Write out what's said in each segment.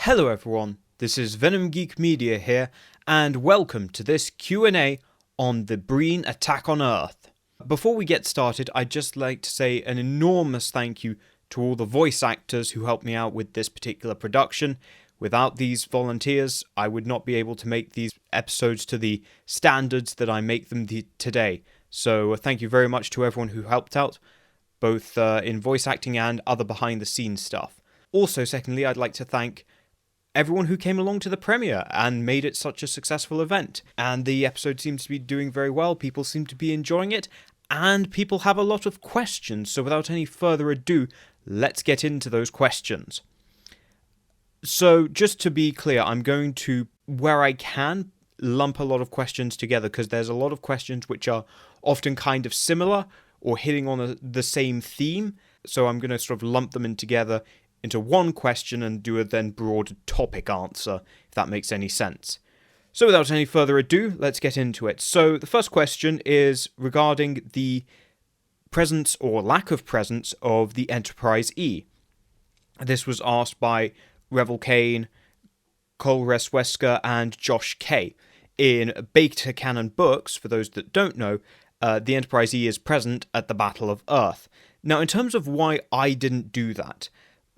Hello everyone, this is Venom Geek Media here, and welcome to this Q&A on the Breen Attack on Earth. Before we get started, I'd just like to say an enormous thank you to all the voice actors who helped me out with this particular production. Without these volunteers, I would not be able to make these episodes to the standards that I make them today. So thank you very much to everyone who helped out, both in voice acting and other behind the scenes stuff. Also, secondly, I'd like to thank everyone who came along to the premiere and made it such a successful event. And the episode seems to be doing very well, people seem to be enjoying it, and people have a lot of questions, so without any further ado, let's get into those questions. So, just to be clear, I'm going to, where I can, lump a lot of questions together, because there's a lot of questions which are often kind of similar, or hitting on the same theme, so I'm going to sort of lump them in together into one question and do a then broad topic answer, if that makes any sense. So without any further ado, let's get into it. So the first question is regarding the presence or lack of presence of the Enterprise E. This was asked by Revel Kane, Cole Reswesker, and Josh K. In Beta Canon books, for those that don't know, the Enterprise E is present at the Battle of Earth. Now, in terms of why I didn't do that,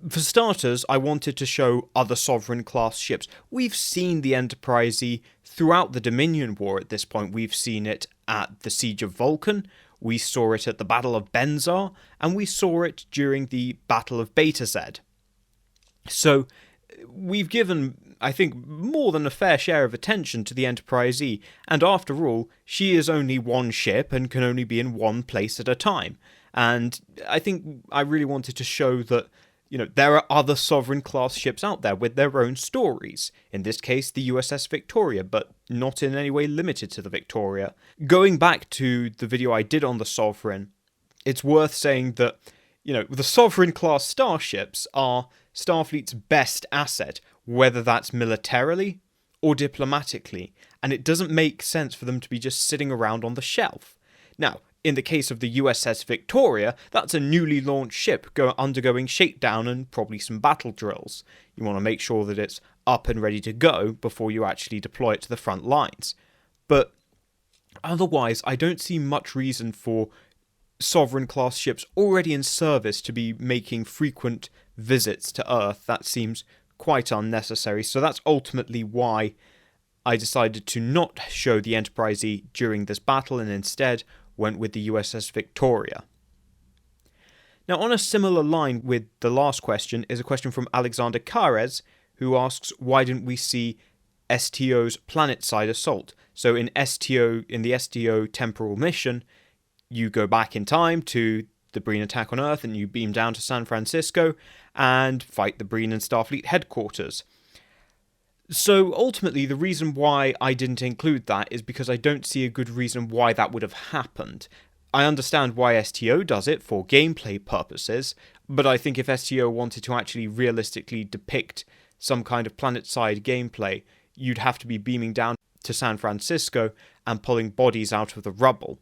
for starters, I wanted to show other Sovereign-class ships. We've seen the Enterprise E throughout the Dominion War at this point. We've seen it at the Siege of Vulcan, we saw it at the Battle of Benzar, and we saw it during the Battle of Beta Z. So, we've given, I think, more than a fair share of attention to the Enterprise E, and after all, she is only one ship and can only be in one place at a time. And I think I really wanted to show that there are other Sovereign-class ships out there with their own stories. In this case, the USS Victoria, but not in any way limited to the Victoria. Going back to the video I did on the Sovereign, it's worth saying that, the Sovereign-class starships are Starfleet's best asset, whether that's militarily or diplomatically, and it doesn't make sense for them to be just sitting around on the shelf. Now, in the case of the USS Victoria, that's a newly launched ship undergoing shakedown and probably some battle drills. You want to make sure that it's up and ready to go before you actually deploy it to the front lines. But otherwise, I don't see much reason for Sovereign-class ships already in service to be making frequent visits to Earth. That seems quite unnecessary, so that's ultimately why I decided to not show the Enterprise E during this battle and instead went with the USS Victoria. Now, on a similar line with the last question is a question from Alexander Carez, who asks, why didn't we see STO's planet-side assault? So in the STO Temporal Mission, you go back in time to the Breen Attack on Earth and you beam down to San Francisco and fight the Breen and Starfleet headquarters. So ultimately, the reason why I didn't include that is because I don't see a good reason why that would have happened. I understand why STO does it for gameplay purposes, but I think if STO wanted to actually realistically depict some kind of planet-side gameplay, you'd have to be beaming down to San Francisco and pulling bodies out of the rubble,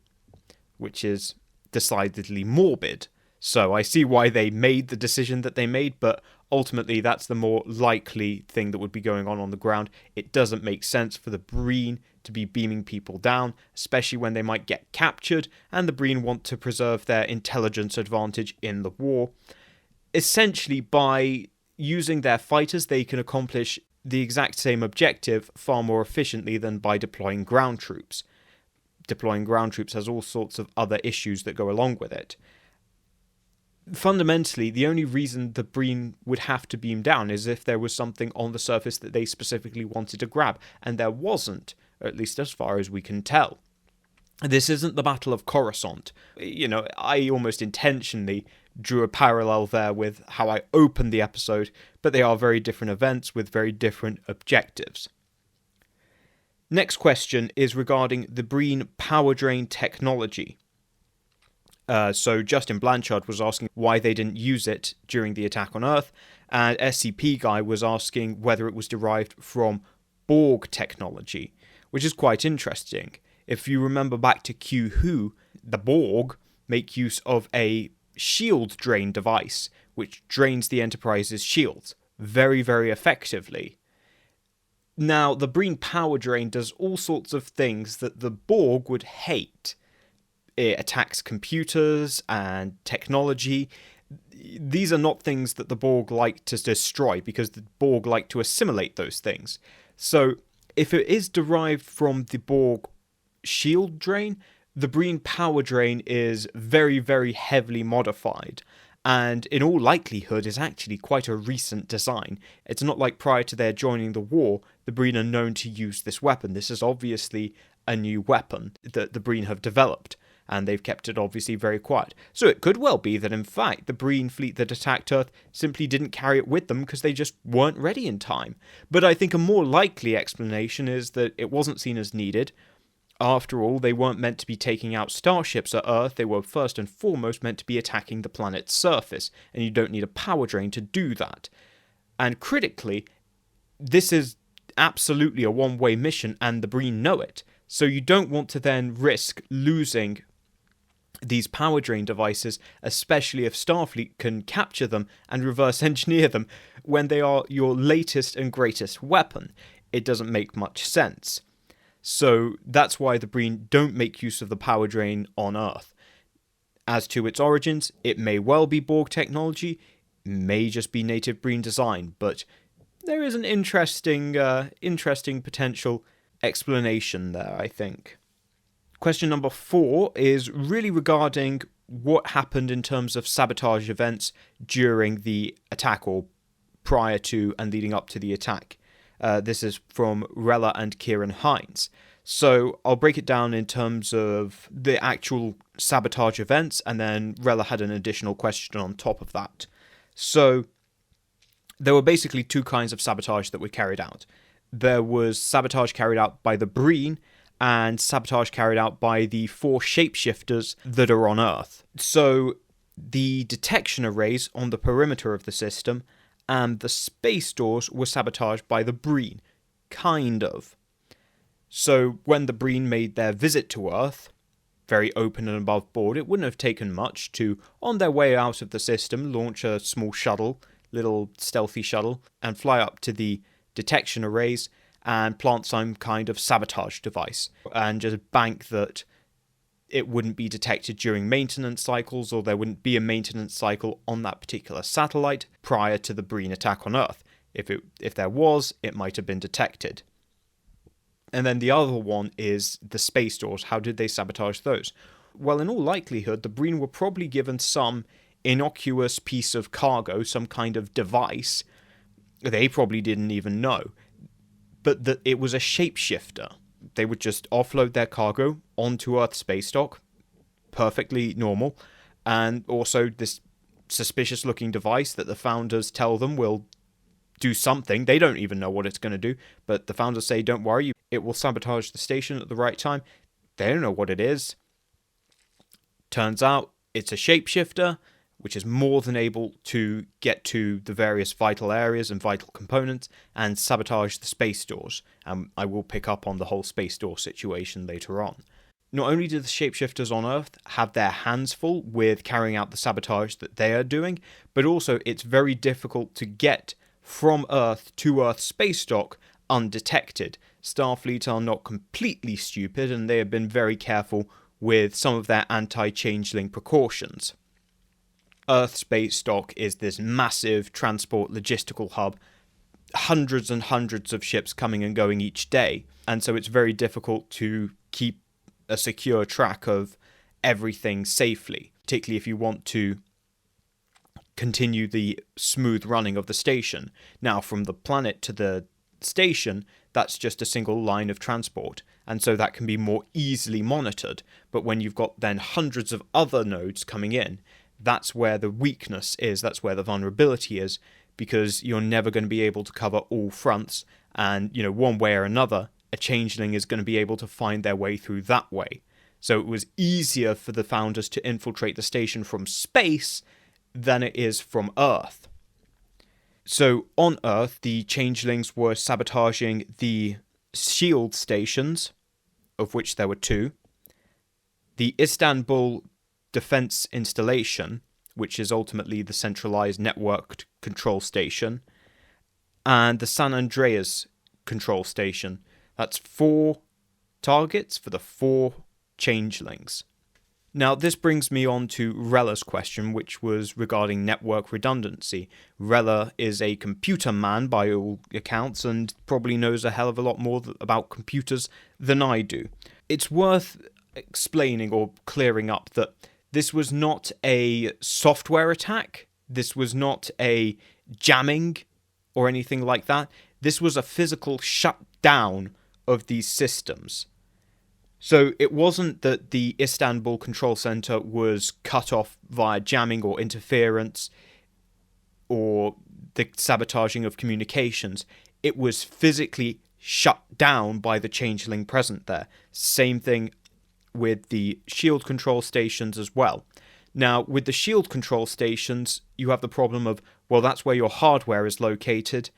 which is decidedly morbid. So I see why they made the decision that they made, but ultimately that's the more likely thing that would be going on the ground. It doesn't make sense for the Breen to be beaming people down, especially when they might get captured, and the Breen want to preserve their intelligence advantage in the war. Essentially, by using their fighters, they can accomplish the exact same objective far more efficiently than by deploying ground troops. Deploying ground troops has all sorts of other issues that go along with it. Fundamentally, the only reason the Breen would have to beam down is if there was something on the surface that they specifically wanted to grab, and there wasn't, at least as far as we can tell. This isn't the Battle of Coruscant. I almost intentionally drew a parallel there with how I opened the episode, but they are very different events with very different objectives. Next question is regarding the Breen power drain technology. So Justin Blanchard was asking why they didn't use it during the attack on Earth, and SCP Guy was asking whether it was derived from Borg technology, which is quite interesting. If you remember back to Q Who, the Borg make use of a shield drain device, which drains the Enterprise's shields, very, very effectively. Now, the Breen power drain does all sorts of things that the Borg would hate. It attacks computers and technology. These are not things that the Borg like to destroy, because the Borg like to assimilate those things. So, if it is derived from the Borg shield drain, the Breen power drain is very, very heavily modified, and in all likelihood is actually quite a recent design. It's not like prior to their joining the war, the Breen are known to use this weapon. This is obviously a new weapon that the Breen have developed, and they've kept it obviously very quiet. So it could well be that in fact the Breen fleet that attacked Earth simply didn't carry it with them because they just weren't ready in time. But I think a more likely explanation is that it wasn't seen as needed. After all, they weren't meant to be taking out starships at Earth, they were first and foremost meant to be attacking the planet's surface, and you don't need a power drain to do that. And critically, this is absolutely a one-way mission, and the Breen know it, so you don't want to then risk losing these power drain devices, especially if Starfleet can capture them and reverse engineer them when they are your latest and greatest weapon. It doesn't make much sense. So that's why the Breen don't make use of the power drain on Earth. As to its origins, it may well be Borg technology, may just be native Breen design, but there is an interesting potential explanation there, I think. Question number 4 is really regarding what happened in terms of sabotage events during the attack, or prior to and leading up to the attack. This is from Rella and Kieran Hines. So I'll break it down in terms of the actual sabotage events, and then Rella had an additional question on top of that. So there were basically 2 kinds of sabotage that were carried out. There was sabotage carried out by the Breen, and sabotage carried out by the 4 shapeshifters that are on Earth. So the detection arrays on the perimeter of the system and the space doors were sabotaged by the Breen, kind of. So when the Breen made their visit to Earth, very open and above board, it wouldn't have taken much to, on their way out of the system, launch a small shuttle, little stealthy shuttle, and fly up to the detection arrays and plant some kind of sabotage device, and just bank that it wouldn't be detected during maintenance cycles, or there wouldn't be a maintenance cycle on that particular satellite prior to the Breen attack on Earth. If there was, it might have been detected. And then the other one is the space doors. How did they sabotage those? Well, in all likelihood, the Breen were probably given some innocuous piece of cargo, some kind of device. They probably didn't even know. But that it was a shapeshifter. They would just offload their cargo onto Earth space dock, perfectly normal, and also this suspicious-looking device that the founders tell them will do something. They don't even know what it's going to do, but the founders say, don't worry, it will sabotage the station at the right time. They don't know what it is. Turns out it's a shapeshifter, which is more than able to get to the various vital areas and vital components and sabotage the space doors. And I will pick up on the whole space door situation later on. Not only do the shapeshifters on Earth have their hands full with carrying out the sabotage that they are doing, but also it's very difficult to get from Earth to Earth space dock undetected. Starfleet are not completely stupid, and they have been very careful with some of their anti-changeling precautions. Earth space dock is this massive transport logistical hub, hundreds and hundreds of ships coming and going each day, and so it's very difficult to keep a secure track of everything safely, particularly if you want to continue the smooth running of the station. Now, from the planet to the station, that's just a single line of transport, and so that can be more easily monitored. But when you've got then hundreds of other nodes coming in, that's where the weakness is, that's where the vulnerability is, because you're never going to be able to cover all fronts, and, one way or another, a changeling is going to be able to find their way through that way. So it was easier for the founders to infiltrate the station from space than it is from Earth. So on Earth, the changelings were sabotaging the shield stations, of which there were 2, the Istanbul defense installation, which is ultimately the centralized networked control station, and the San Andreas control station. That's 4 targets for the 4 changelings. Now, this brings me on to Rella's question, which was regarding network redundancy. Rella is a computer man by all accounts and probably knows a hell of a lot more about computers than I do. It's worth explaining or clearing up that this was not a software attack. This was not a jamming or anything like that. This was a physical shutdown of these systems. So it wasn't that the Istanbul control center was cut off via jamming or interference or the sabotaging of communications. It was physically shut down by the changeling present there. Same thing with the shield control stations as well. Now, with the shield control stations, you have the problem of, well, that's where your hardware is located.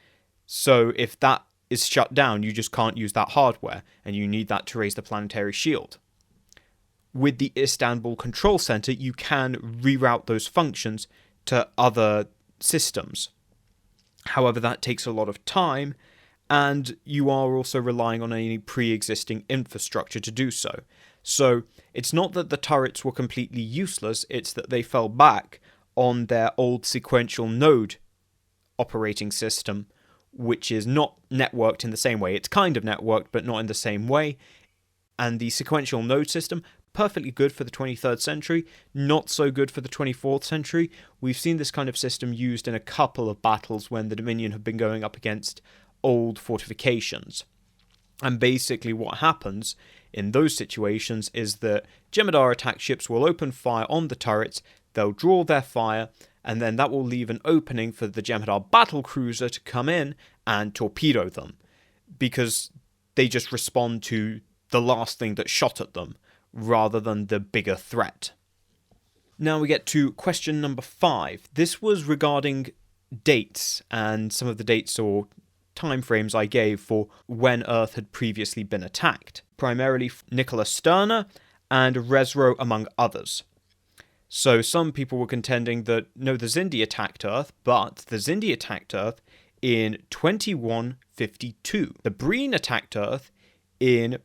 So if that is shut down, you just can't use that hardware, and you need that to raise the planetary shield. With the Istanbul control center, you can reroute those functions to other systems. However, that takes a lot of time, and you are also relying on any pre-existing infrastructure to do so. So it's not that the turrets were completely useless, it's that they fell back on their old sequential node operating system, which is not networked in the same way. It's kind of networked, but not in the same way. And the sequential node system, perfectly good for the 23rd century, not so good for the 24th century. We've seen this kind of system used in a couple of battles when the Dominion have been going up against old fortifications. And basically what happens in those situations is that Jem'hadar attack ships will open fire on the turrets, they'll draw their fire, and then that will leave an opening for the Jem'hadar battlecruiser to come in and torpedo them, because they just respond to the last thing that shot at them, rather than the bigger threat. Now we get to question number 5. This was regarding dates, and some of the dates or timeframes I gave for when Earth had previously been attacked, primarily Nicola Sturner and Resro among others. So some people were contending that, no, the Xindi attacked Earth, but the Xindi attacked Earth in 2152. The Breen attacked Earth in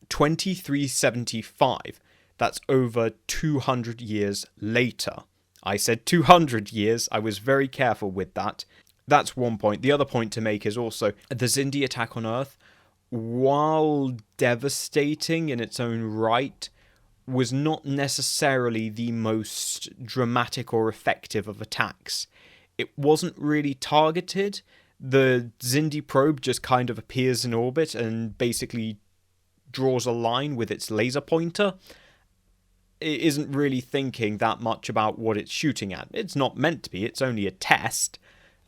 2375. That's over 200 years later. I said 200 years, I was very careful with that. That's one point. The other point to make is also the Xindi attack on Earth, while devastating in its own right, was not necessarily the most dramatic or effective of attacks. It wasn't really targeted. The Xindi probe just kind of appears in orbit and basically draws a line with its laser pointer. It isn't really thinking that much about what it's shooting at. It's not meant to be. It's only a test.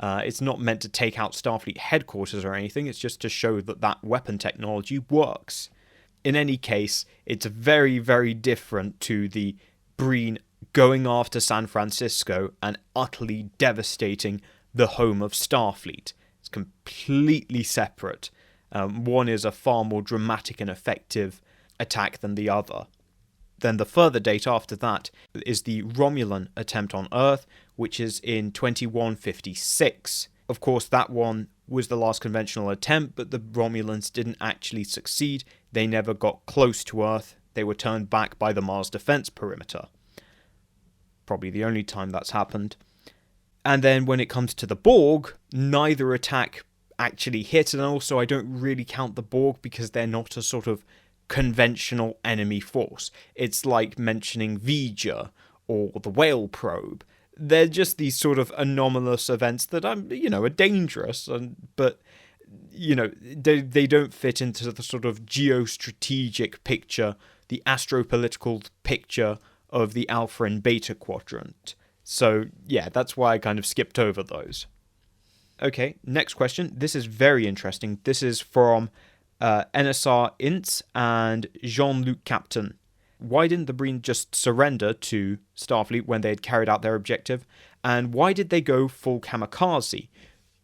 It's not meant to take out Starfleet headquarters or anything. It's just to show that that weapon technology works. In any case, it's very, very different to the Breen going after San Francisco and utterly devastating the home of Starfleet. It's completely separate. One is a far more dramatic and effective attack than the other. Then the further date after that is the Romulan attempt on Earth, which is in 2156. Of course, that one was the last conventional attempt, but the Romulans didn't actually succeed. They never got close to Earth. They were turned back by the Mars Defense Perimeter. Probably the only time that's happened. And then when it comes to the Borg, neither attack actually hit, and also I don't really count the Borg because they're not a sort of conventional enemy force. It's like mentioning V'Ger or the Whale probe. They're just these sort of anomalous events that are dangerous, but they don't fit into the sort of geostrategic picture, the astropolitical picture of the Alpha and Beta quadrant. So yeah, that's why I kind of skipped over those. Okay, next question. This is very interesting. This is from NSR Ince and Jean-Luc Captain. Why didn't the Breen just surrender to Starfleet when they had carried out their objective? And why did they go full kamikaze?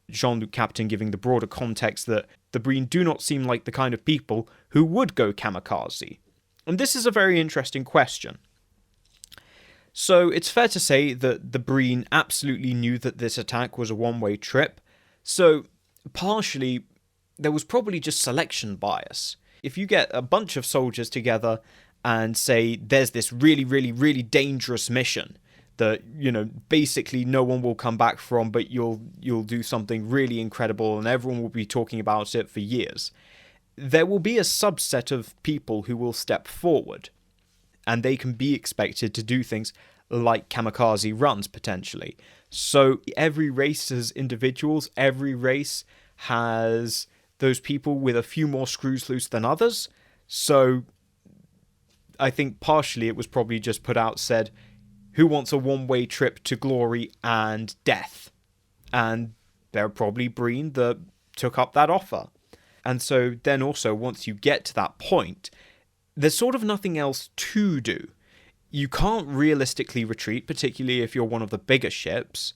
Jean-Luc Captain giving the broader context that the Breen do not seem like the kind of people who would go kamikaze. And this is a very interesting question. So it's fair to say that the Breen absolutely knew that this attack was a one-way trip. So partially, there was probably just selection bias. If you get a bunch of soldiers together and say there's this really, really, really dangerous mission that, basically no one will come back from, but you'll do something really incredible and everyone will be talking about it for years, there will be a subset of people who will step forward, and they can be expected to do things like kamikaze runs, potentially. So every race has individuals, every race has those people with a few more screws loose than others. So I think partially it was probably just put out, said, who wants a one-way trip to glory and death? And there are probably Breen that took up that offer. And so then also, once you get to that point, there's sort of nothing else to do. You can't realistically retreat, particularly if you're one of the bigger ships,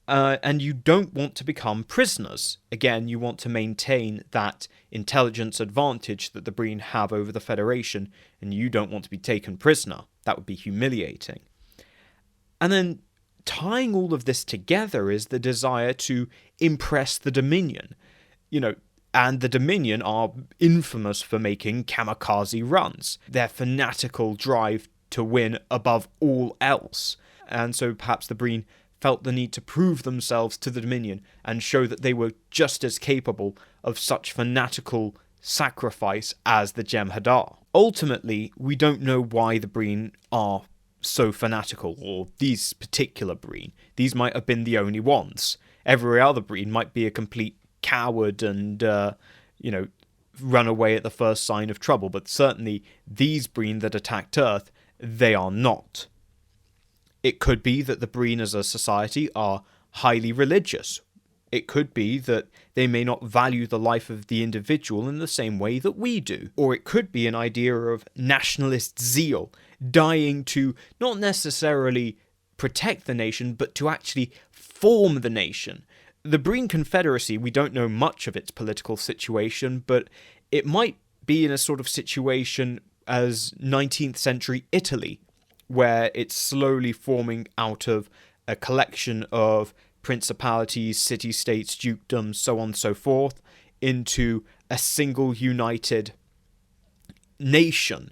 and you don't want to become prisoners. Again, you want to maintain that intelligence advantage that the Breen have over the Federation, and you don't want to be taken prisoner. That would be humiliating. And then tying all of this together is the desire to impress the Dominion. And the Dominion are infamous for making kamikaze runs. Their fanatical drive to win above all else. And so perhaps the Breen felt the need to prove themselves to the Dominion and show that they were just as capable of such fanatical sacrifice as the Jem'hadar. Ultimately, we don't know why the Breen are so fanatical, or these particular Breen. These might have been the only ones. Every other Breen might be a complete coward and, run away at the first sign of trouble, but certainly these Breen that attacked Earth, they are not. It could be that the Breen as a society are highly religious. It could be that they may not value the life of the individual in the same way that we do. Or it could be an idea of nationalist zeal, dying to not necessarily protect the nation, but to actually form the nation. The Breen Confederacy, we don't know much of its political situation, but it might be in a sort of situation as 19th century Italy, where it's slowly forming out of a collection of principalities, city-states, dukedoms, so on and so forth, into a single united nation.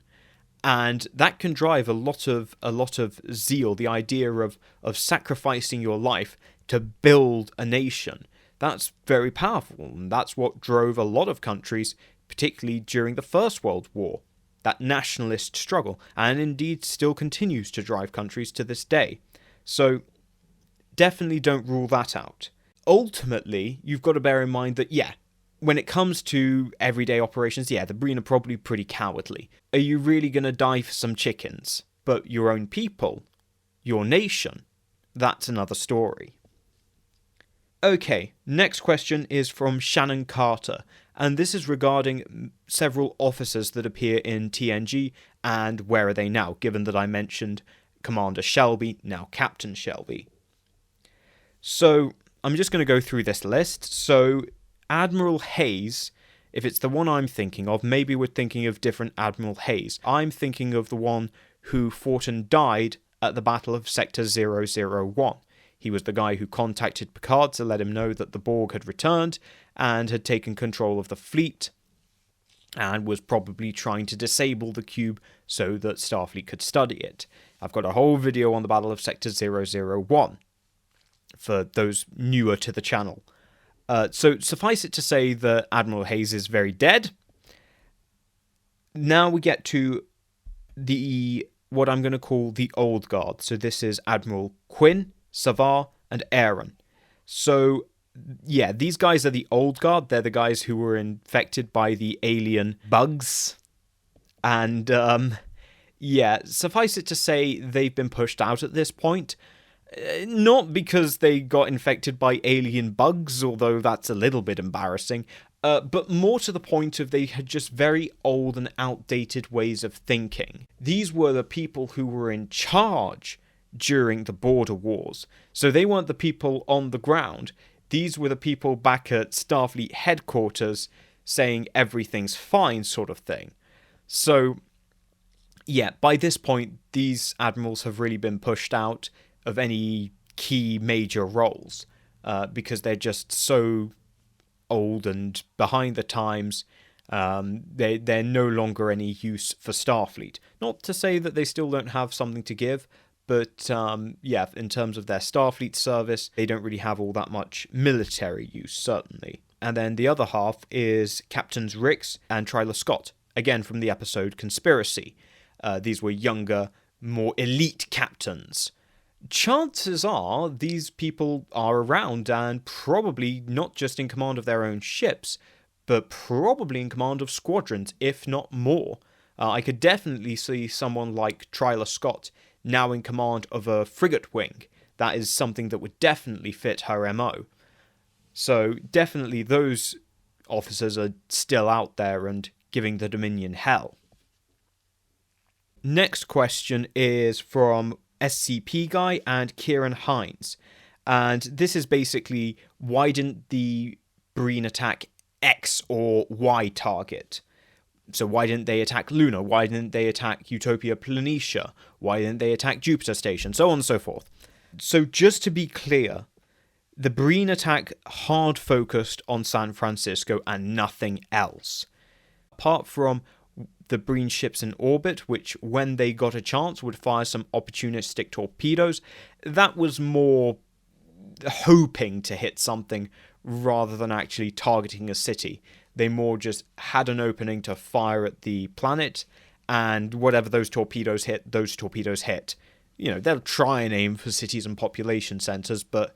And that can drive a lot of zeal, the idea of sacrificing your life to build a nation. That's very powerful, and that's what drove a lot of countries, particularly during the First World War, that nationalist struggle, and indeed still continues to drive countries to this day. So definitely don't rule that out. Ultimately, you've got to bear in mind that, when it comes to everyday operations, the Breen are probably pretty cowardly. Are you really going to die for some chickens? But your own people, your nation, that's another story. Okay, next question is from Shannon Carter, and this is regarding several officers that appear in TNG, and where are they now, given that I mentioned Commander Shelby, now Captain Shelby. So, I'm just going to go through this list. So, Admiral Hayes, if it's the one I'm thinking of, maybe we're thinking of different Admiral Hayes. I'm thinking of the one who fought and died at the Battle of Sector 001. He was the guy who contacted Picard to let him know that the Borg had returned and had taken control of the fleet, and was probably trying to disable the cube so that Starfleet could study it. I've got a whole video on the Battle of Sector 001 for those newer to the channel. So suffice it to say that Admiral Hayes is very dead. Now we get to what I'm going to call the Old Guard. So this is Admiral Quinn, Savar, and Aaron. So, these guys are the Old Guard. They're the guys who were infected by the alien bugs. And, suffice it to say, they've been pushed out at this point. Not because they got infected by alien bugs, although that's a little bit embarrassing, but more to the point of they had just very old and outdated ways of thinking. These were the people who were in charge during the border wars. So they weren't the people on the ground. These were the people back at Starfleet headquarters saying everything's fine sort of thing. So, by this point, these admirals have really been pushed out of any key major roles because they're just so old and behind the times. They're no longer any use for Starfleet. Not to say that they still don't have something to give, but yeah, in terms of their Starfleet service, they don't really have all that much military use, certainly. And then the other half is Captains Rix and Tryla Scott, again from the episode Conspiracy. These were younger, more elite captains. Chances are these people are around and probably not just in command of their own ships, but probably in command of squadrons, if not more. I could definitely see someone like Tryla Scott now in command of a frigate wing. That is something that would definitely fit her MO. So definitely those officers are still out there and giving the Dominion hell. Next question is from SCP Guy and Kieran Hines. And this is basically, why didn't the Breen attack X or Y target? So why didn't they attack Luna? Why didn't they attack Utopia Planitia? Why didn't they attack Jupiter Station? So on and so forth. So just to be clear, the Breen attack hard focused on San Francisco and nothing else. Apart from the Breen ships in orbit, which when they got a chance would fire some opportunistic torpedoes, that was more hoping to hit something rather than actually targeting a city. They more just had an opening to fire at the planet, and whatever those torpedoes hit, those torpedoes hit. You know, they'll try and aim for cities and population centers, but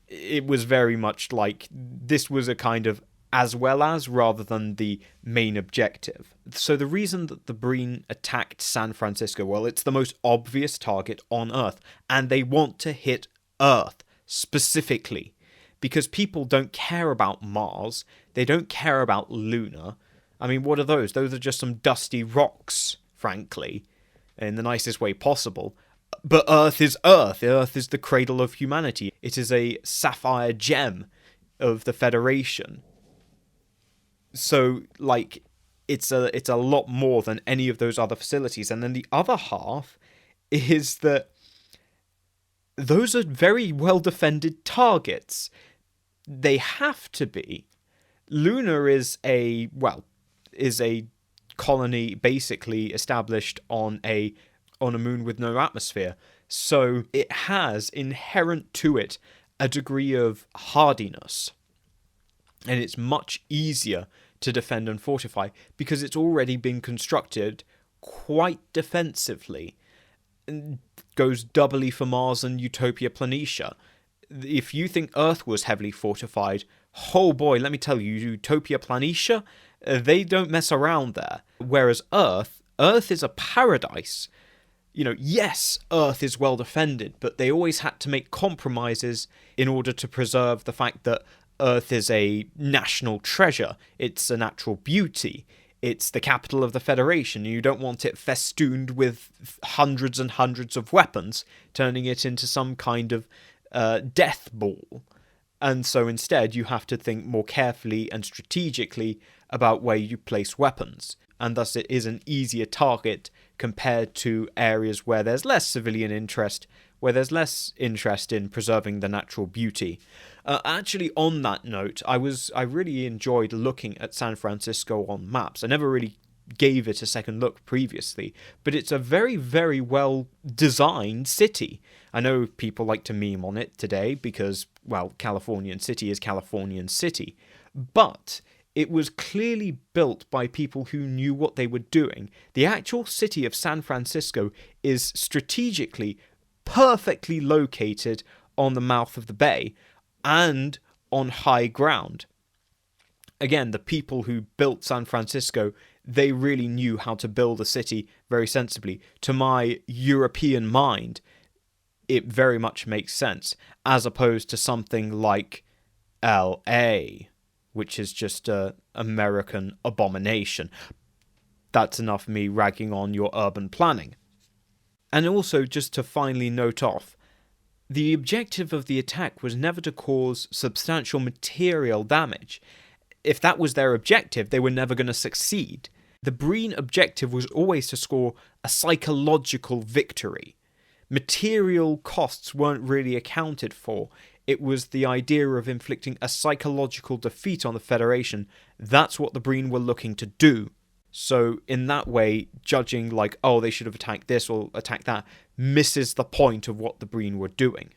it was very much like this was a kind of as well as rather than the main objective. So the reason that the Breen attacked San Francisco, well, it's the most obvious target on Earth, and they want to hit Earth specifically, because people don't care about Mars, they don't care about Luna. I mean, what are those? Those are just some dusty rocks, frankly, in the nicest way possible. But Earth is Earth. Earth is the cradle of humanity. It is a sapphire gem of the Federation. So, like, it's a lot more than any of those other facilities. And then the other half is that those are very well-defended targets. They have to be. Luna is a colony basically established on a moon with no atmosphere. So it has inherent to it a degree of hardiness. And it's much easier to defend and fortify because it's already been constructed quite defensively. And goes doubly for Mars and Utopia Planitia. If you think Earth was heavily fortified, oh boy, let me tell you, Utopia Planitia, they don't mess around there. Whereas Earth is a paradise. You know, yes, Earth is well defended, but they always had to make compromises in order to preserve the fact that Earth is a national treasure. It's a natural beauty. It's the capital of the Federation. You don't want it festooned with hundreds and hundreds of weapons, turning it into some kind of death ball. And so instead, you have to think more carefully and strategically about where you place weapons. And thus it is an easier target compared to areas where there's less civilian interest, where there's less interest in preserving the natural beauty. Actually, on that note, I really enjoyed looking at San Francisco on maps. I never really gave it a second look previously, but it's a very, very well designed city. I know people like to meme on it today because, well, Californian City is Californian City, but it was clearly built by people who knew what they were doing. The actual city of San Francisco is strategically perfectly located on the mouth of the bay and on high ground. Again, the people who built San Francisco, they really knew how to build a city very sensibly. To my European mind, it very much makes sense, as opposed to something like LA, which is just an American abomination. That's enough me ragging on your urban planning. And also, just to finally note off, the objective of the attack was never to cause substantial material damage. If that was their objective, they were never going to succeed. The Breen objective was always to score a psychological victory. Material costs weren't really accounted for. It was the idea of inflicting a psychological defeat on the Federation. That's what the Breen were looking to do. So in that way, judging like, oh, they should have attacked this or attacked that, misses the point of what the Breen were doing.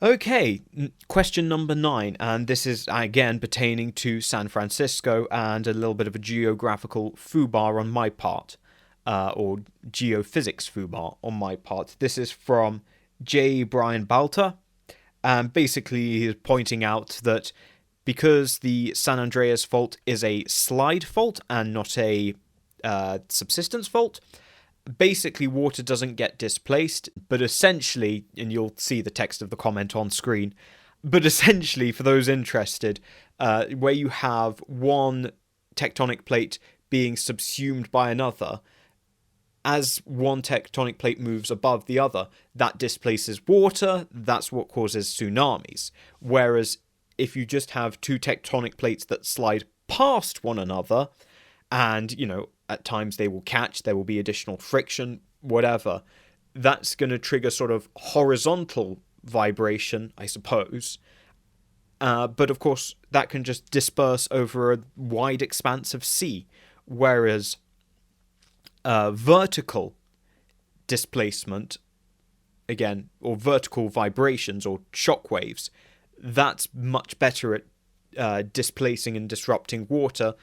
Okay, question number 9, and this is again pertaining to San Francisco and a little bit of a geographical foobar on my part, or geophysics foobar on my part. This is from J. Brian Balter, and basically he's pointing out that because the San Andreas Fault is a slide fault and not a subsistence fault, basically water doesn't get displaced, but essentially, and you'll see the text of the comment on screen, but essentially for those interested, where you have one tectonic plate being subsumed by another, as one tectonic plate moves above the other, that displaces water. That's what causes tsunamis. Whereas if you just have two tectonic plates that slide past one another, and, you know, at times they will catch, there will be additional friction, whatever, that's going to trigger sort of horizontal vibration, I suppose. But of course, that can just disperse over a wide expanse of sea, whereas vertical displacement, again, or vertical vibrations or shock waves, that's much better at displacing and disrupting water,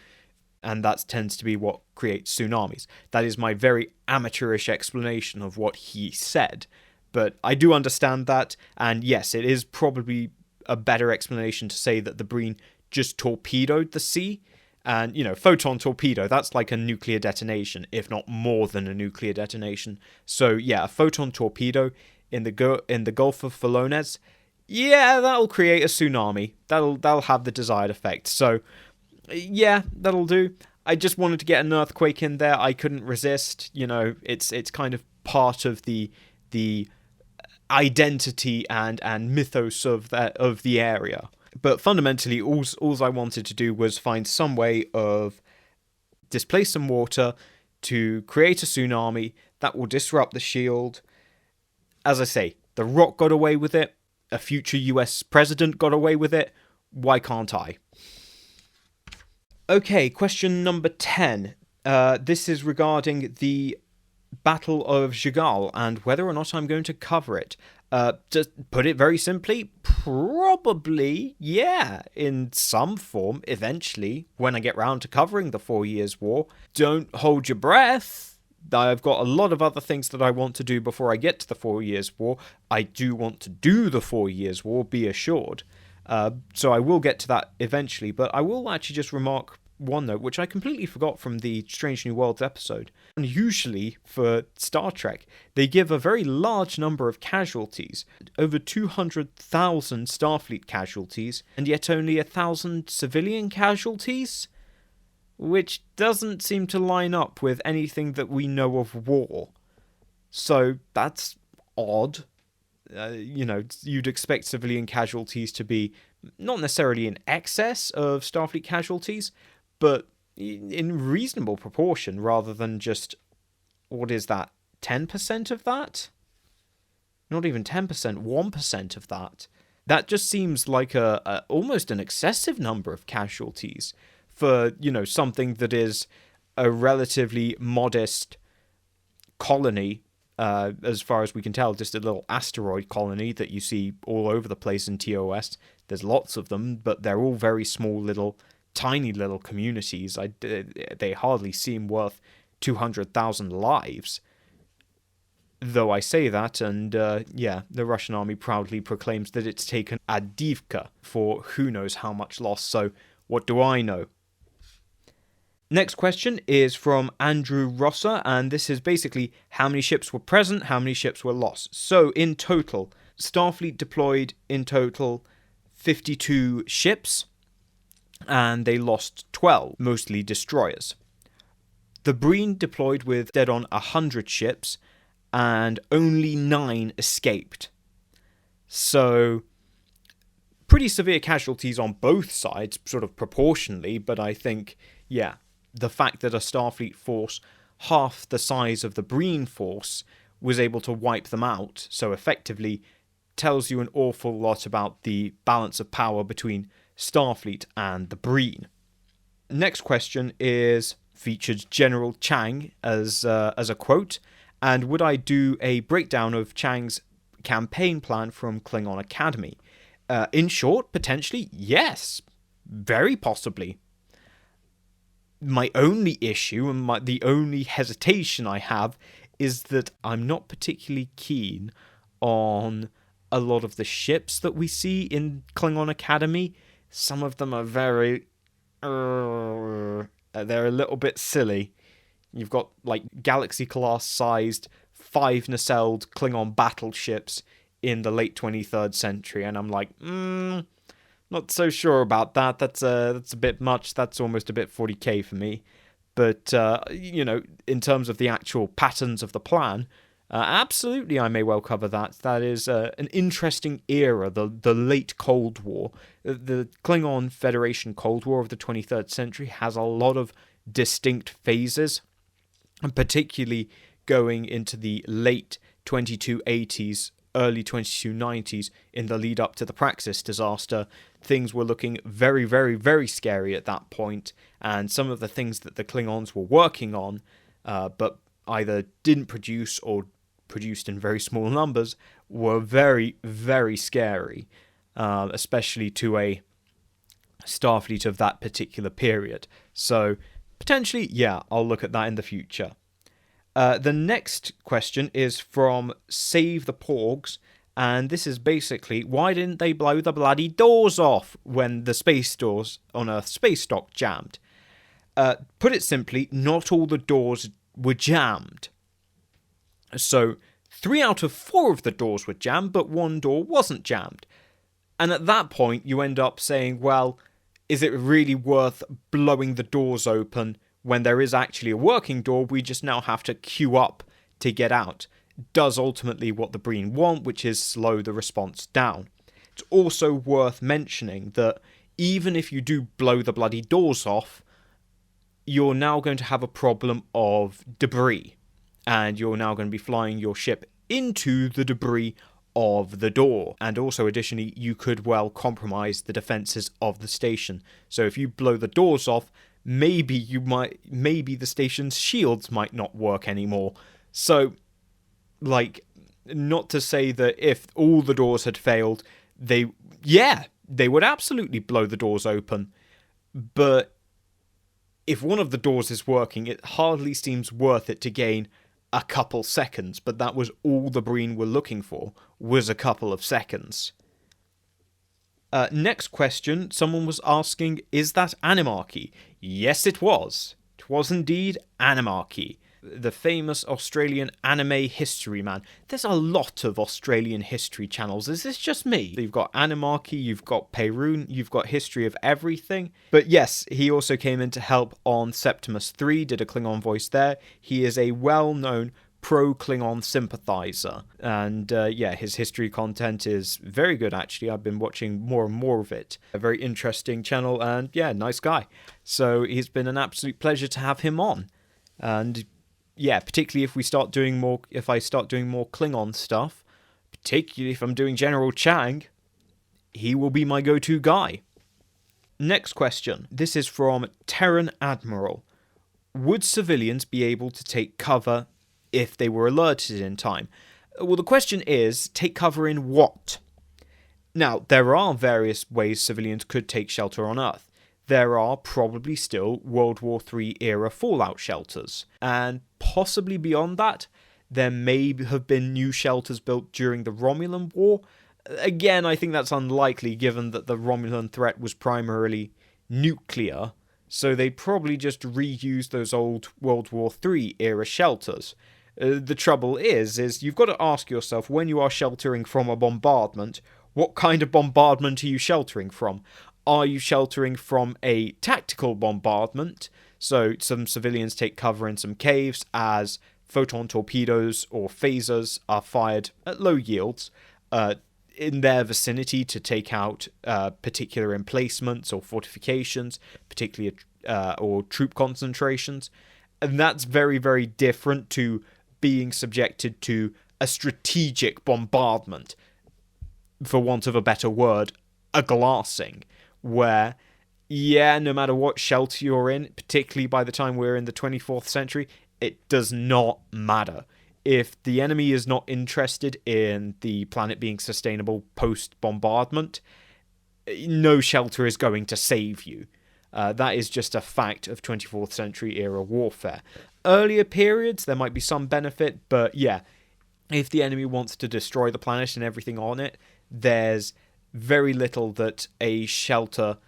and that tends to be what creates tsunamis. That is my very amateurish explanation of what he said, but I do understand that, and yes, it is probably a better explanation to say that the Breen just torpedoed the sea, and, you know, photon torpedo, that's like a nuclear detonation, if not more than a nuclear detonation. So yeah, a photon torpedo in the Gulf of Filones, yeah, that'll create a tsunami. That'll have the desired effect. So yeah, that'll do. I just wanted to get an earthquake in there. I couldn't resist. You know, it's kind of part of the identity and mythos of the area. But fundamentally, all I wanted to do was find some way of displace some water to create a tsunami that will disrupt the shield. As I say, The Rock got away with it. A future US president got away with it. Why can't I? Okay, question number 10. This is regarding the Battle of Jem'hadar and whether or not I'm going to cover it. Just put it very simply, probably, yeah, in some form, eventually, when I get round to covering the 4 Years' War. Don't hold your breath. I've got a lot of other things that I want to do before I get to the 4 Years' War. I do want to do the 4 Years' War, be assured. So I will get to that eventually, but I will actually just remark one note, which I completely forgot from the Strange New Worlds episode. Unusually for Star Trek, they give a very large number of casualties, over 200,000 Starfleet casualties, and yet only 1,000 civilian casualties, which doesn't seem to line up with anything that we know of war. So that's odd. You know, you'd expect civilian casualties to be not necessarily in excess of Starfleet casualties, but in reasonable proportion, rather than just, what is that, 10% of that? Not even 10%, 1% of that. That just seems like almost an excessive number of casualties for, you know, something that is a relatively modest colony, as far as we can tell, just a little asteroid colony that you see all over the place in TOS. There's lots of them, but they're all very small little, tiny little communities. They hardly seem worth 200,000 lives. Though I say that, and yeah, the Russian army proudly proclaims that it's taken Avdiivka for who knows how much loss, so what do I know? Next question is from Andrew Rosser, and this is basically how many ships were present, how many ships were lost. So in total, Starfleet deployed in total 52 ships, and they lost 12, mostly destroyers. The Breen deployed with dead on 100 ships, and only 9 escaped. So pretty severe casualties on both sides, sort of proportionally, but I think, yeah, the fact that a Starfleet force half the size of the Breen force was able to wipe them out so effectively tells you an awful lot about the balance of power between Starfleet and the Breen. Next question is featured General Chang as a quote, and would I do a breakdown of Chang's campaign plan from Klingon Academy? In short, potentially, yes. Very possibly. My only issue and the only hesitation I have is that I'm not particularly keen on a lot of the ships that we see in Klingon Academy. Some of them are very... they're a little bit silly. You've got, like, Galaxy-class sized 5 nacelled Klingon battleships in the late 23rd century, and I'm like, not so sure about that. That's a bit much. That's almost a bit 40k for me. But, in terms of the actual patterns of the plan, absolutely I may well cover that. That is an interesting era, the late Cold War. The Klingon Federation Cold War of the 23rd century has a lot of distinct phases, and particularly going into the late 2280s, early 2290s, in the lead up to the Praxis disaster. Things were looking very, very, very scary at that point, and some of the things that the Klingons were working on, but either didn't produce or produced in very small numbers, were very, very scary, especially to a Starfleet of that particular period. So, potentially, yeah, I'll look at that in the future. The next question is from Save the Porgs, and this is basically, why didn't they blow the bloody doors off when the space doors on Earth's space dock jammed? Put it simply, not all the doors were jammed. So, 3 out of 4 of the doors were jammed, but 1 door wasn't jammed. And at that point, you end up saying, well, is it really worth blowing the doors open when there is actually a working door? We just now have to queue up to get out. Does ultimately what the Breen want, which is slow the response down. It's also worth mentioning that even if you do blow the bloody doors off, you're now going to have a problem of debris. And you're now going to be flying your ship into the debris of the door. And also, additionally, you could well compromise the defenses of the station. So if you blow the doors off, maybe the station's shields might not work anymore. So, like, not to say that if all the doors had failed, they would absolutely blow the doors open. But if one of the doors is working, it hardly seems worth it to gain a couple seconds, but that was all the Breen were looking for, was a couple of seconds. Next question, someone was asking, is that Animarchy? Yes, it was. It was indeed Animarchy, the famous Australian anime history man. There's a lot of Australian history channels. Is this just me? You've got Animarchy, you've got Perun, you've got History of Everything. But yes, he also came in to help on Septimus 3, did a Klingon voice there. He is a well-known pro-Klingon sympathizer. And his history content is very good, actually. I've been watching more and more of it. A very interesting channel, and yeah, nice guy. So it's been an absolute pleasure to have him on. And yeah, particularly if I start doing more Klingon stuff, particularly if I'm doing General Chang, he will be my go-to guy. Next question. This is from Terran Admiral. Would civilians be able to take cover if they were alerted in time? Well, the question is, take cover in what? Now, there are various ways civilians could take shelter on Earth. There are probably still World War III era fallout shelters, and possibly beyond that, there may have been new shelters built during the Romulan War. Again, I think that's unlikely given that the Romulan threat was primarily nuclear, so they probably just reused those old World War III era shelters. The trouble is you've got to ask yourself, when you are sheltering from a bombardment, what kind of bombardment are you sheltering from? Are you sheltering from a tactical bombardment? So some civilians take cover in some caves as photon torpedoes or phasers are fired at low yields in their vicinity to take out particular emplacements or fortifications, particularly or troop concentrations. And that's very, very different to being subjected to a strategic bombardment. for want of a better word, a glassing, where, yeah, no matter what shelter you're in, particularly by the time we're in the 24th century, it does not matter. If the enemy is not interested in the planet being sustainable post-bombardment, no shelter is going to save you. That is just a fact of 24th century era warfare. Earlier periods, there might be some benefit, but yeah, if the enemy wants to destroy the planet and everything on it, there's very little that a shelter,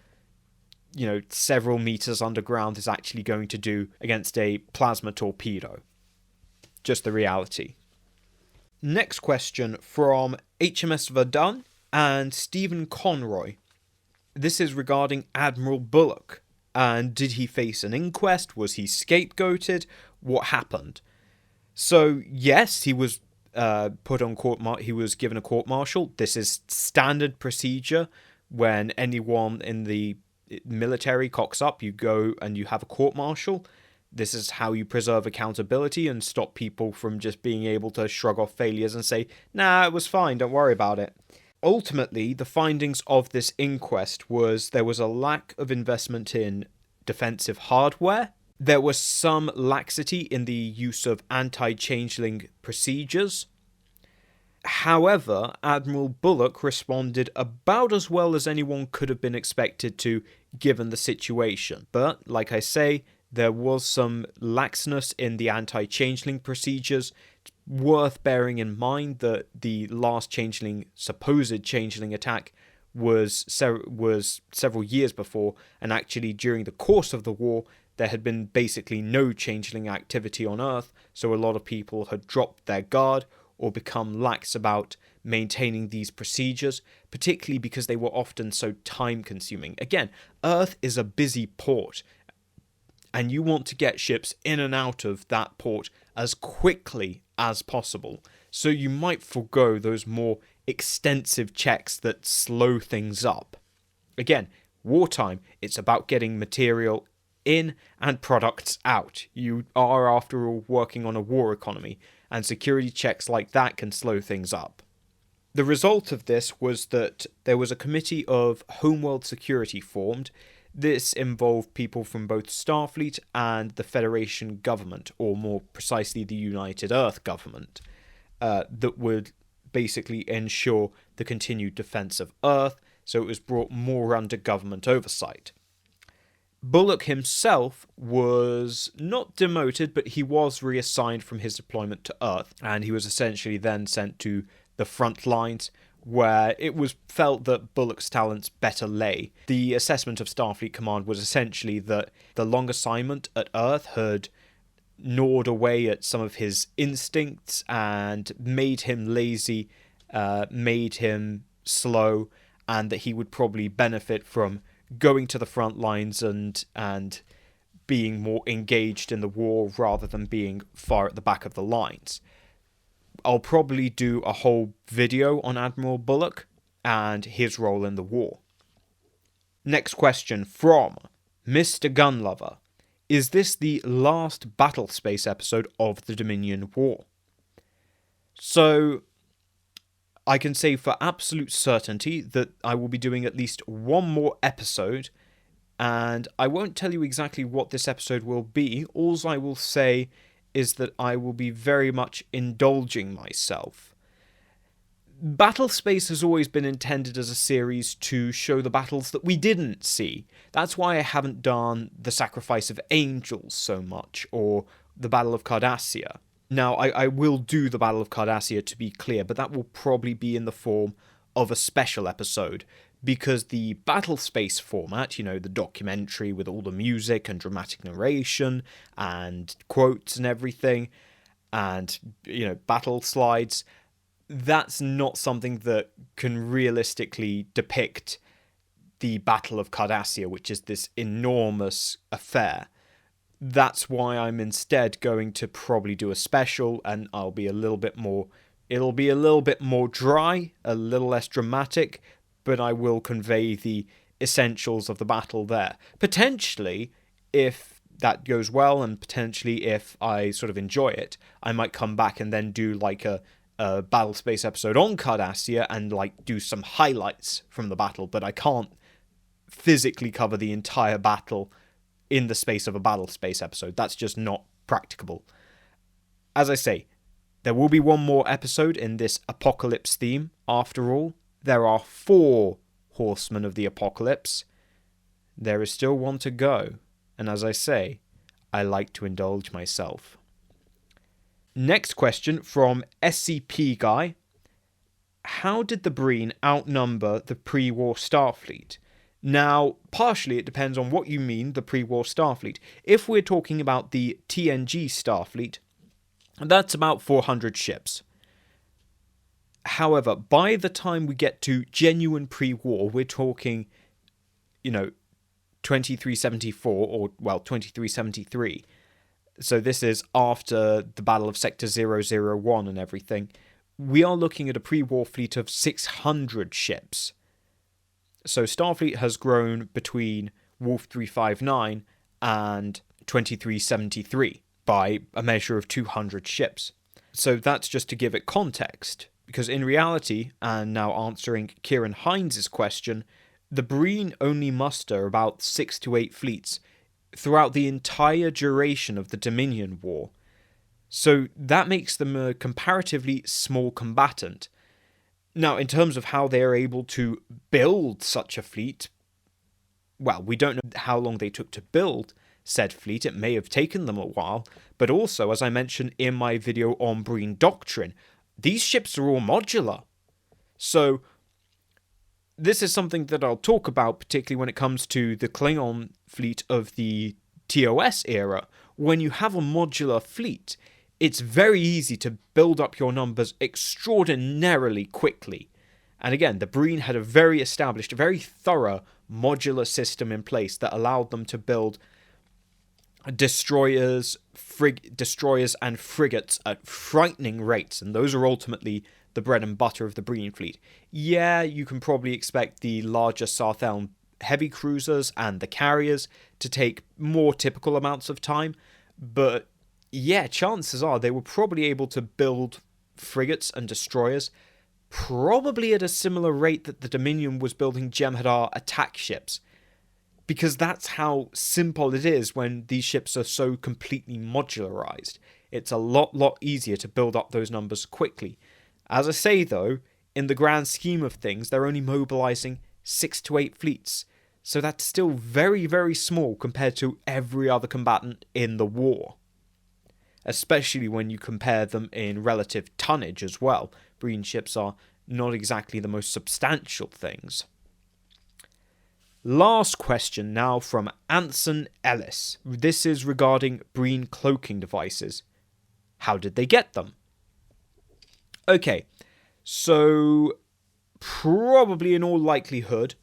several meters underground is actually going to do against a plasma torpedo. Just the reality. Next question from HMS Verdun and Stephen Conroy. This is regarding Admiral Bullock. And did he face an inquest? Was he scapegoated? What happened? So, yes, he was put on he was given a court-martial. This is standard procedure. When anyone in the military cocks up, you go and you have a court-martial. This is how you preserve accountability and stop people from just being able to shrug off failures and say, nah, it was fine, don't worry about it. Ultimately, the findings of this inquest was there was a lack of investment in defensive hardware. There was some laxity in the use of anti-changeling procedures. However, Admiral Bullock responded about as well as anyone could have been expected to, given the situation. But, like I say, there was some laxness in the anti-changeling procedures. It's worth bearing in mind that the last supposed changeling attack was several years before, and actually during the course of the war, there had been basically no changeling activity on Earth, so a lot of people had dropped their guard or become lax about maintaining these procedures, particularly because they were often so time-consuming. Again, Earth is a busy port, and you want to get ships in and out of that port as quickly as possible, so you might forego those more extensive checks that slow things up. Again, wartime, it's about getting material in and products out. You are, after all, working on a war economy, and security checks like that can slow things up. The result of this was that there was a Committee of Homeworld Security formed. This involved people from both Starfleet and the Federation government, or more precisely the United Earth government, that would basically ensure the continued defense of Earth, so it was brought more under government oversight. Bullock himself was not demoted, but he was reassigned from his deployment to Earth, and he was essentially then sent to the front lines, where it was felt that Bullock's talents better lay. The assessment of Starfleet Command was essentially that the long assignment at Earth had gnawed away at some of his instincts and made him lazy, made him slow, and that he would probably benefit from going to the front lines and being more engaged in the war rather than being far at the back of the lines. I'll probably do a whole video on Admiral Bullock and his role in the war. Next question from Mr. Gunlover. Is this the last Battlespace episode of the Dominion War? So, I can say for absolute certainty that I will be doing at least one more episode, and I won't tell you exactly what this episode will be. All I will say is that I will be very much indulging myself. Battlespace has always been intended as a series to show the battles that we didn't see. That's why I haven't done The Sacrifice of Angels so much, or the Battle of Cardassia. Now, I will do the Battle of Cardassia, to be clear, but that will probably be in the form of a special episode, because the Battlespace format, the documentary with all the music and dramatic narration and quotes and everything, and, battle slides, that's not something that can realistically depict the Battle of Cardassia, which is this enormous affair. That's why I'm instead going to probably do a special, and it'll be a little bit more dry, a little less dramatic, but I will convey the essentials of the battle there. Potentially, if that goes well, and potentially if I sort of enjoy it, I might come back and then do like a a Battlespace episode on Cardassia and like do some highlights from the battle, but I can't physically cover the entire battle in the space of a Battlespace episode. That's just not practicable. As I say, there will be one more episode in this apocalypse theme. After all, there are 4 Horsemen of the Apocalypse. There is still one to go, and as I say, I like to indulge myself. Next question from SCP Guy. How did the Breen outnumber the pre-war Starfleet? Now, partially it depends on what you mean, the pre-war Starfleet. If we're talking about the TNG Starfleet, that's about 400 ships. However, by the time we get to genuine pre-war, we're talking, 2374, or, 2373. So this is after the Battle of Sector 001 and everything. We are looking at a pre-war fleet of 600 ships. So Starfleet has grown between Wolf 359 and 2373 by a measure of 200 ships. So that's just to give it context, because in reality, and now answering Kieran Hines' question, the Breen only muster about 6 to 8 fleets throughout the entire duration of the Dominion War. So that makes them a comparatively small combatant. Now, in terms of how they are able to build such a fleet, well, we don't know how long they took to build said fleet. It may have taken them a while, but also, as I mentioned in my video on Breen Doctrine, these ships are all modular. So this is something that I'll talk about, particularly when it comes to the Klingon fleet of the TOS era. When you have a modular fleet, it's very easy to build up your numbers extraordinarily quickly. And again, the Breen had a very established, very thorough modular system in place that allowed them to build destroyers and frigates at frightening rates, and those are ultimately the bread and butter of the Breen fleet. Yeah, you can probably expect the larger Sarthelm heavy cruisers and the carriers to take more typical amounts of time, but yeah, chances are they were probably able to build frigates and destroyers probably at a similar rate that the Dominion was building Jem'hadar attack ships, because that's how simple it is when these ships are so completely modularized. It's a lot easier to build up those numbers quickly. As I say though, in the grand scheme of things, they're only mobilizing 6 to 8 fleets, so that's still very small compared to every other combatant in the war. Especially when you compare them in relative tonnage as well. Breen ships are not exactly the most substantial things. Last question now from Anson Ellis. This is regarding Breen cloaking devices. How did they get them? Okay, so probably in all likelihood,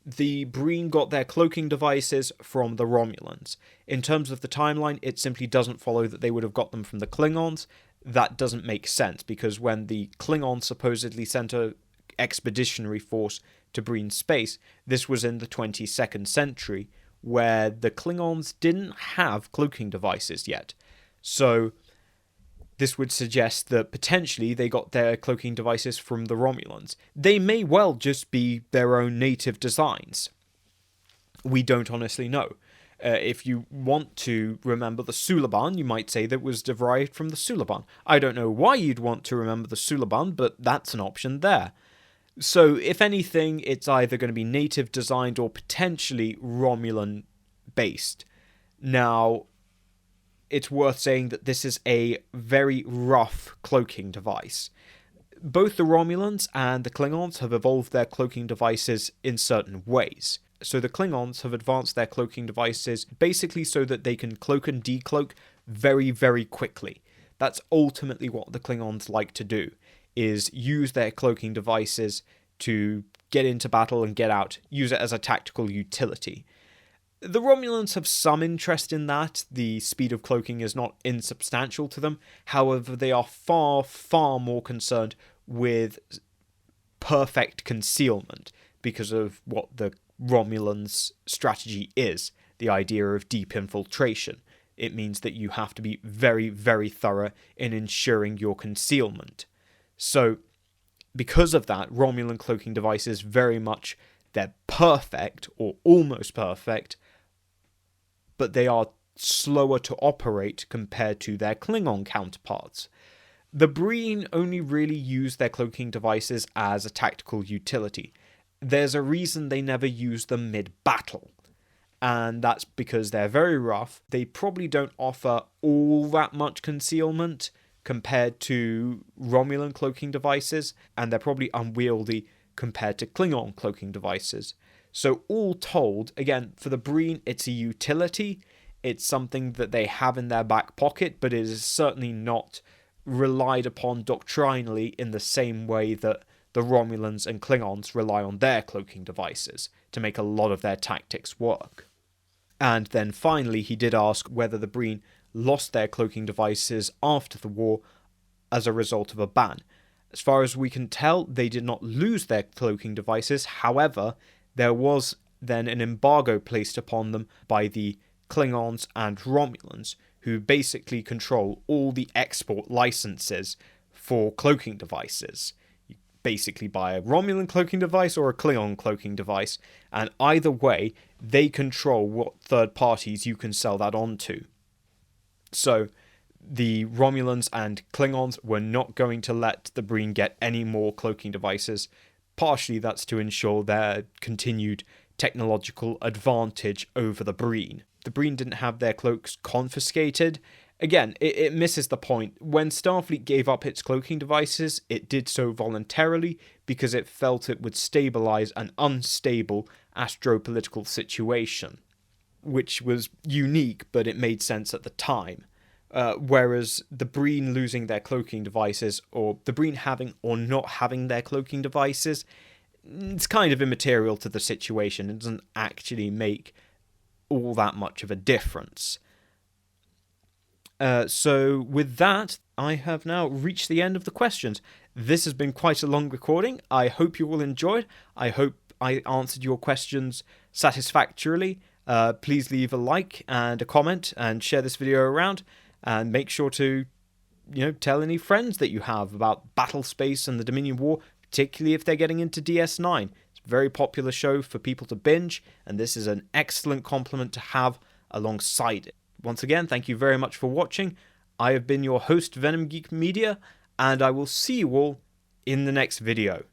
the Breen got their cloaking devices from the Romulans. In terms of the timeline, it simply doesn't follow that they would have got them from the Klingons. That doesn't make sense, because when the Klingons supposedly sent an expeditionary force to Breen space, this was in the 22nd century, where the Klingons didn't have cloaking devices yet. So this would suggest that potentially they got their cloaking devices from the Romulans. They may well just be their own native designs. We don't honestly know. If you want to remember the Suliban, you might say that was derived from the Suliban. I don't know why you'd want to remember the Suliban, but that's an option there. So, if anything, it's either going to be native designed or potentially Romulan based. Now, it's worth saying that this is a very rough cloaking device. Both the Romulans and the Klingons have evolved their cloaking devices in certain ways. So the Klingons have advanced their cloaking devices basically so that they can cloak and decloak very quickly. That's ultimately what the Klingons like to do, is use their cloaking devices to get into battle and get out, use it as a tactical utility. The Romulans have some interest in that. The speed of cloaking is not insubstantial to them. However, they are far more concerned with perfect concealment because of what the Romulans' strategy is, the idea of deep infiltration. It means that you have to be very thorough in ensuring your concealment. So because of that, Romulan cloaking devices very much, they're perfect or almost perfect, but they are slower to operate compared to their Klingon counterparts. The Breen only really use their cloaking devices as a tactical utility. There's a reason they never use them mid-battle, and that's because they're very rough. They probably don't offer all that much concealment compared to Romulan cloaking devices, and they're probably unwieldy compared to Klingon cloaking devices. So all told, again, for the Breen, it's a utility. It's something that they have in their back pocket, but it is certainly not relied upon doctrinally in the same way that the Romulans and Klingons rely on their cloaking devices to make a lot of their tactics work. And then finally, he did ask whether the Breen lost their cloaking devices after the war as a result of a ban. As far as we can tell, they did not lose their cloaking devices. However, there was then an embargo placed upon them by the Klingons and Romulans, who basically control all the export licenses for cloaking devices. You basically buy a Romulan cloaking device or a Klingon cloaking device, and either way, they control what third parties you can sell that on to. So the Romulans and Klingons were not going to let the Breen get any more cloaking devices. Partially that's to ensure their continued technological advantage over the Breen. The Breen didn't have their cloaks confiscated. Again, it misses the point. When Starfleet gave up its cloaking devices, it did so voluntarily because it felt it would stabilize an unstable astropolitical situation, which was unique, but it made sense at the time. Whereas the Breen losing their cloaking devices, or the Breen having or not having their cloaking devices, it's kind of immaterial to the situation. It doesn't actually make all that much of a difference. So with that, I have now reached the end of the questions. This has been quite a long recording. I hope you all enjoyed. I hope I answered your questions satisfactorily. Please leave a like and a comment and share this video around, and make sure to, tell any friends that you have about Battlespace and the Dominion War, particularly if they're getting into DS9. It's a very popular show for people to binge, and this is an excellent complement to have alongside it. Once again, thank you very much for watching. I have been your host, Venom Geek Media, and I will see you all in the next video.